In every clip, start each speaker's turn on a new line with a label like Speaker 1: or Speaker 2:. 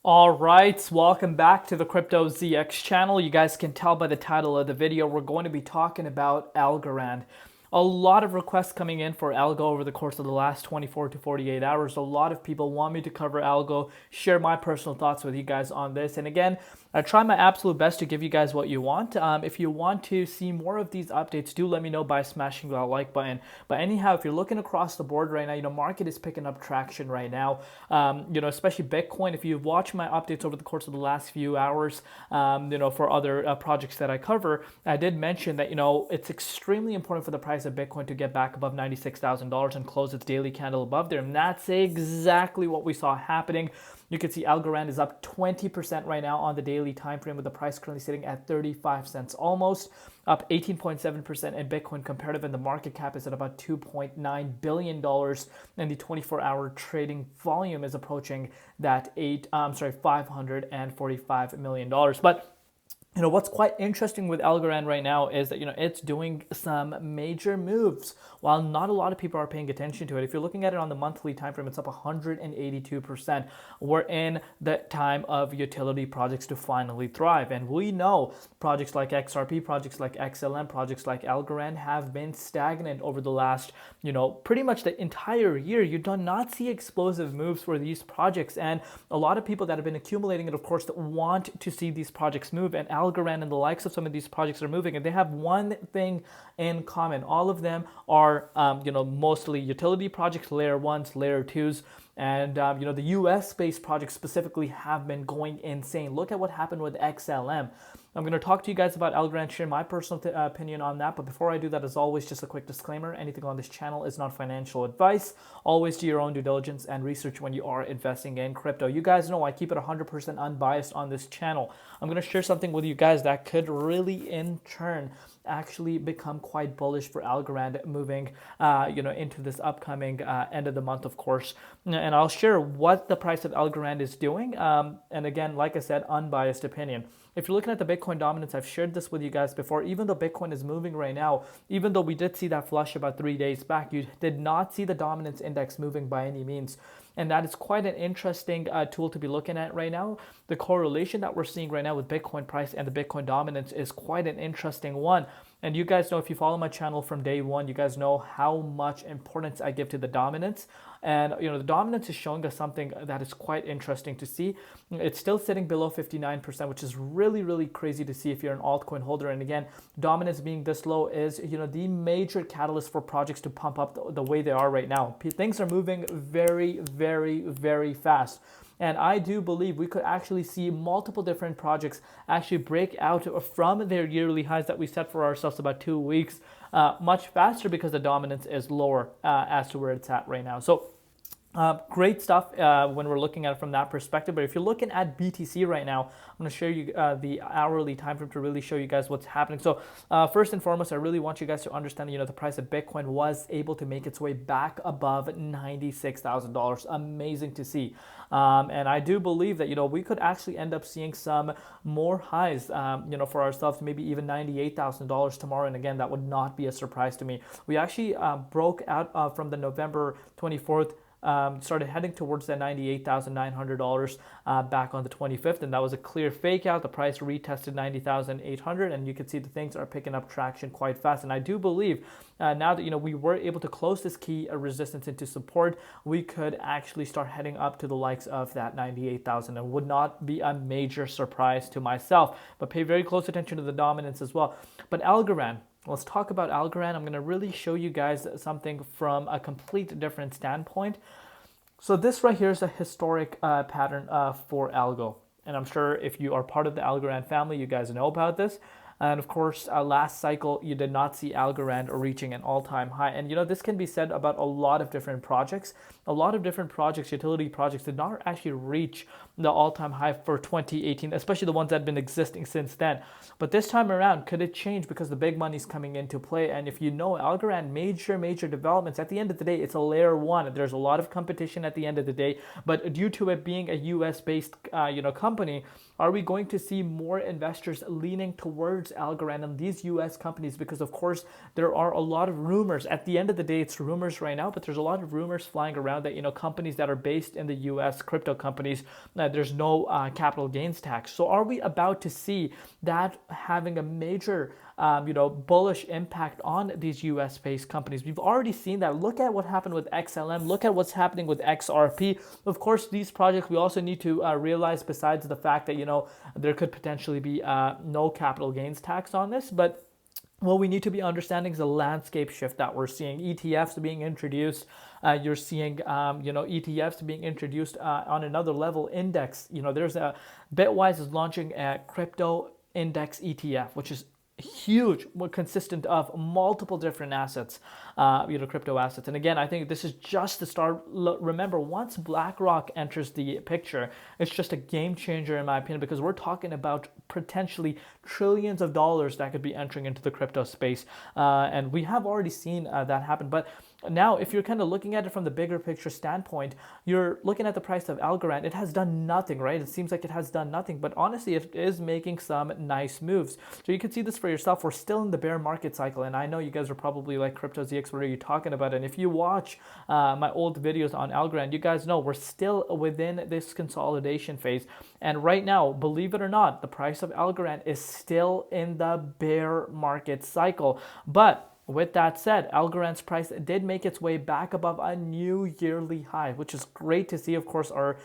Speaker 1: All right, welcome back to the Crypto ZX channel. You guys can tell by the title of the video, we're going to be talking about Algorand. A lot of requests coming in for Algo over the course of the last 24 to 48 hours. A lot of people want me to cover Algo, share my personal thoughts with you guys on this. And again, I try my absolute best to give you guys what you want. If you want to see more of these updates, do let me know by smashing that like button. But anyhow, if you're looking across the board right now, market is picking up traction right now. Especially Bitcoin. If you've watched my updates over the course of the last few hours, for other projects that I cover, I did mention that, it's extremely important for the price of Bitcoin to get back above $96,000 and close its daily candle above there. And that's exactly what we saw happening. You can see Algorand is up 20% right now on the daily time frame, with the price currently sitting at 35 cents, almost up 18.7% in Bitcoin comparative, and the market cap is at about $2.9 billion, and the 24-hour trading volume is approaching that $545 million. But what's quite interesting with Algorand right now is that, it's doing some major moves while not a lot of people are paying attention to it. If you're looking at it on the monthly time frame, it's up 182%. We're in the time of utility projects to finally thrive. And we know projects like XRP, projects like XLM, projects like Algorand have been stagnant over the last, pretty much the entire year. You do not see explosive moves for these projects. And a lot of people that have been accumulating it, of course, that want to see these projects move. And Algorand and the likes of some of these projects are moving, and they have one thing in common. All of them are, mostly utility projects, layer ones, layer twos, and the US-based projects specifically have been going insane. Look at what happened with XLM. I'm going to talk to you guys about Algorand, share my personal opinion on that. But before I do that, as always, just a quick disclaimer. Anything on this channel is not financial advice. Always do your own due diligence and research when you are investing in crypto. You guys know I keep it 100% unbiased on this channel. I'm going to share something with you guys that could really, in turn, actually become quite bullish for Algorand moving, into this upcoming end of the month, of course. And I'll share what the price of Algorand is doing. And again, like I said, unbiased opinion. If you're looking at the Bitcoin dominance, I've shared this with you guys before. Even though Bitcoin is moving right now, even though we did see that flush about 3 days back, you did not see the dominance index moving by any means. And that is quite an interesting tool to be looking at right now. The correlation that we're seeing right now with Bitcoin price and the Bitcoin dominance is quite an interesting one. And you guys know, if you follow my channel from day one, you guys know how much importance I give to the dominance. And the dominance is showing us something that is quite interesting to see. It's still sitting below 59%, which is really, really crazy to see if you're an altcoin holder. And again, dominance being this low is, the major catalyst for projects to pump up the way they are right now. Things are moving very, very, very fast. And I do believe we could actually see multiple different projects actually break out from their yearly highs that we set for ourselves about 2 weeks much faster, because the dominance is lower as to where it's at right now. So great stuff when we're looking at it from that perspective. But if you're looking at BTC right now, I'm going to show you the hourly time frame to really show you guys what's happening. So first and foremost, I really want you guys to understand, the price of Bitcoin was able to make its way back above $96,000. Amazing to see. And I do believe that, we could actually end up seeing some more highs, for ourselves, maybe even $98,000 tomorrow. And again, that would not be a surprise to me. We actually broke out from the November 24th, started heading towards that $98,900 back on the 25th, and that was a clear fake out. The price retested $90,800, and you can see the things are picking up traction quite fast. And I do believe now that we were able to close this key resistance into support, we could actually start heading up to the likes of that 98,000, and would not be a major surprise to myself. But pay very close attention to the dominance as well. But Algorand. Let's talk about Algorand. I'm going to really show you guys something from a complete different standpoint. So this right here is a historic pattern for Algo. And I'm sure if you are part of the Algorand family, you guys know about this. And of course, last cycle, you did not see Algorand reaching an all-time high. And this can be said about a lot of different projects. A lot of different projects, utility projects, did not actually reach the all-time high for 2018, especially the ones that have been existing since then. But this time around, could it change because the big money's coming into play? And if you know Algorand, major developments, at the end of the day, it's a layer one. There's a lot of competition at the end of the day. But due to it being a US-based company, are we going to see more investors leaning towards Algorand and these US companies? Because of course, there are a lot of rumors. At the end of the day, it's rumors right now, but there's a lot of rumors flying around around that, companies that are based in the US, crypto companies, there's no capital gains tax. So are we about to see that having a major bullish impact on these US-based companies? We've already seen that. Look at what happened with XLM. Look at what's happening with XRP. Of course, these projects, we also need to realize, besides the fact that, there could potentially be no capital gains tax on this, but what we need to be understanding is the landscape shift that we're seeing. ETFs being introduced. You're seeing, ETFs being introduced on another level. Index. There's Bitwise is launching a crypto index ETF, which is huge, consistent of multiple different assets, crypto assets. And again, I think this is just the start. Remember, once BlackRock enters the picture, it's just a game changer in my opinion, because we're talking about potentially trillions of dollars that could be entering into the crypto space. And we have already seen that happen. But now, if you're kind of looking at it from the bigger picture standpoint, you're looking at the price of Algorand. It has done nothing, right? It seems like it has done nothing, but honestly, it is making some nice moves. So you can see this for yourself. We're still in the bear market cycle, and I know you guys are probably like, CryptoZX, what are you talking about? And if you watch my old videos on Algorand, you guys know we're still within this consolidation phase. And right now, believe it or not, the price of Algorand is still in the bear market cycle. But with that said, Algorand's price did make its way back above a new yearly high, which is great to see. Of course, our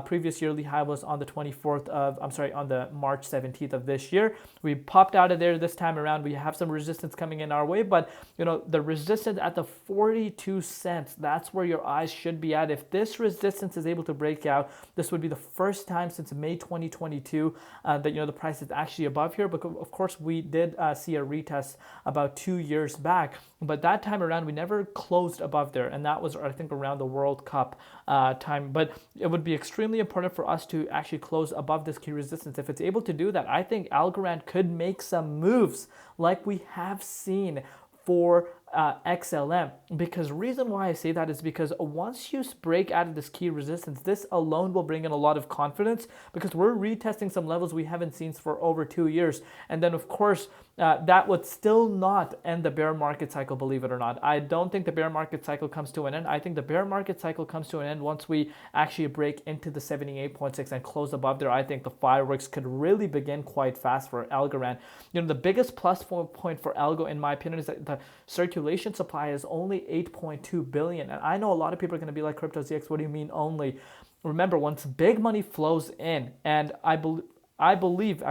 Speaker 1: previous yearly high was on the on the March 17th of this year. We popped out of there this time around. We have some resistance coming in our way, but the resistance at the 42 cents, that's where your eyes should be at. If this resistance is able to break out, this would be the first time since May 2022 that the price is actually above here. But of course, we did see a retest about 2 years back, but that time around we never closed above there, and that was, I think, around the World Cup time. But it would be extremely important for us to actually close above this key resistance. If it's able to do that, I think Algorand could make some moves like we have seen for XLM. Because reason why I say that is because once you break out of this key resistance, this alone will bring in a lot of confidence, because we're retesting some levels we haven't seen for over 2 years. And then of course, that would still not end the bear market cycle, believe it or not. I don't think the bear market cycle comes to an end. I think the bear market cycle comes to an end once we actually break into the 78.6 and close above there. I think the fireworks could really begin quite fast for Algorand. The biggest plus point for Algo, in my opinion, is that the circulation supply is only 8.2 billion. And I know a lot of people are going to be like, CryptoZX, what do you mean only? Remember, once big money flows in, and I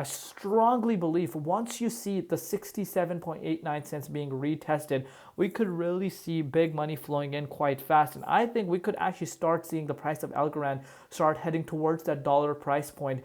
Speaker 1: strongly believe, once you see the 67.89 cents being retested, we could really see big money flowing in quite fast. And I think we could actually start seeing the price of Algorand start heading towards that dollar price point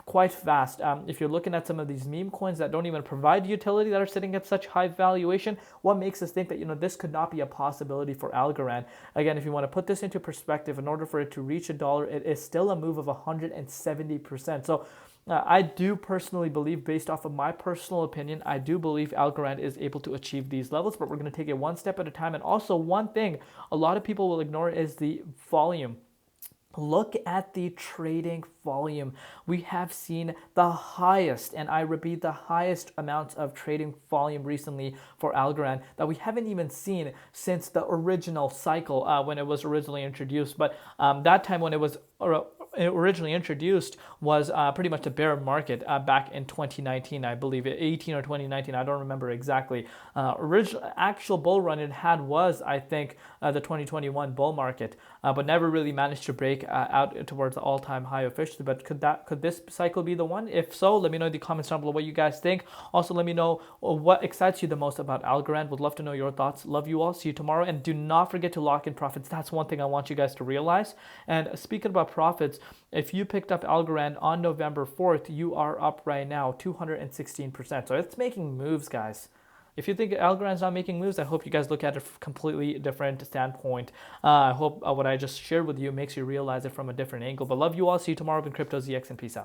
Speaker 1: quite fast. If you're looking at some of these meme coins that don't even provide utility, that are sitting at such high valuation, what makes us think that this could not be a possibility for Algorand? Again, if you want to put this into perspective, in order for it to reach $1, it is still a move of 170%. So I do personally believe, based off of my personal opinion, I do believe Algorand is able to achieve these levels, but we're going to take it one step at a time. And also, one thing a lot of people will ignore is the volume. Look at the trading volume. We have seen the highest, and I repeat, the highest amounts of trading volume recently for Algorand that we haven't even seen since the original cycle when it was originally introduced. But that time when it was originally introduced was pretty much a bear market back in 2019, I believe, 18 or 2019, I don't remember exactly. Original actual bull run it had was, I think, the 2021 bull market, but never really managed to break out towards the all-time high officially. But could this cycle be the one? If so, let me know in the comments down below what you guys think. Also, let me know what excites you the most about Algorand. Would love to know your thoughts. Love you all. See you tomorrow, and do not forget to lock in profits. That's one thing I want you guys to realize. And speaking about profits, if you picked up Algorand on November 4th, you are up right now 216%. So it's making moves, guys. If you think Algorand's not making moves, I hope you guys look at it from a completely different standpoint. I hope what I just shared with you makes you realize it from a different angle. But love you all. See you tomorrow in CryptoZX, and peace out.